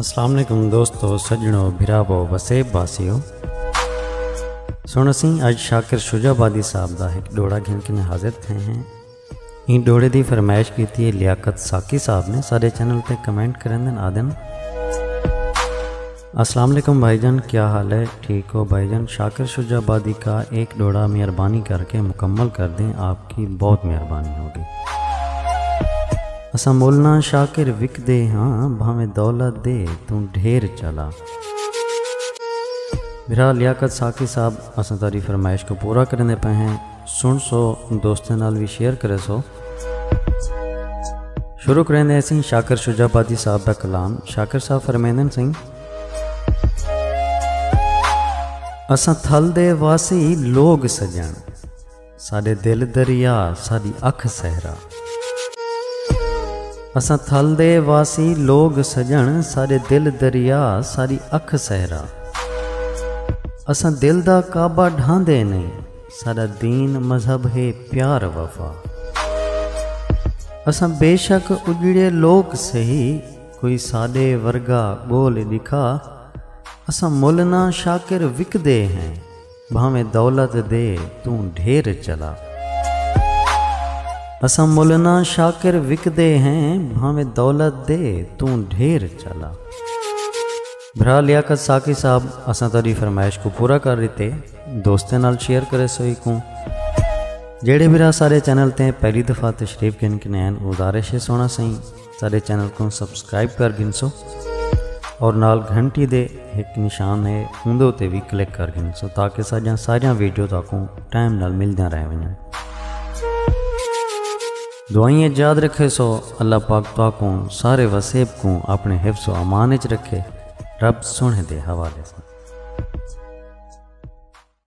अस्सलाम वालेकुम दोस्तों, सज्जनों, भिरावो, वसेब वासियों। सुन असी अज शाकिर शुजाबादी साहब का एक डोड़ा घेन के हाजिर थे हैं। इन डोड़े की फरमाइश की थी लियाकत साकी साहब ने सारे चैनल पे कमेंट करें दिन आदन। अस्सलाम वालेकुम भाईजान, क्या हाल है? ठीक हो भाईजान? शाकिर शुजाबादी का एक डोड़ा मेहरबानी करके मुकम्मल कर दें, आपकी बहुत मेहरबानी होगी। असा मोलना शाकिर विक दे हाँ, भावें दौलत दे तू ढेर चला। मेरा लियाकत साकी साहब असा तारी फरमाइश को पूरा करने पे हैं। सुन सो दोस्तों नाल भी शेयर करे सो। शुरू करें ऐसी शाकिर शुजाबादी साहब का कलाम। शाकिर साहब फरमाइंदन सिंह, असा थल दे वासी लोग सजन, साडे दिल दरिया साडी अख सहरा। असा थल दे वासी लोग सजन, साडे दिल दरिया सारी अख सहरा। असा दिल दा काबा ढांदे नहीं, साडा दीन मजहब है प्यार वफा। असा बेशक उजड़े लोग सही, कोई साडे वर्गा गोल दिखा। असा मुलना शाकिर विकदे हैं, भावें दौलत दे तू ढेर चला। असा मुलना शाकिर विकदे हैं, भावें दौलत दे तू ढेर चला। भरा लियाकत साकी साहब असा तारी फरमाइश को पूरा कर देते। दोस्तों नाल शेयर करे सोई को। जेड़े बिरा सारे चैनल ते पहली दफ़ा तशरीफ गिन के नैन गुजारिश है सोना सही सारे चैनल को सब्सक्राइब कर गिनसो और नाल घंटी दे एक निशान है उंदे उत्ते भी क्लिक कर गिनसो ताकि सारिया वीडियो ताको टाइम नाल मिलदियां रह वञन। दुआएं याद रखे सो अल्लाह पाक ताको सारे वसेब को अपने हिफ्ज़ व अमान च रखे। रब सोने दे हवाले से।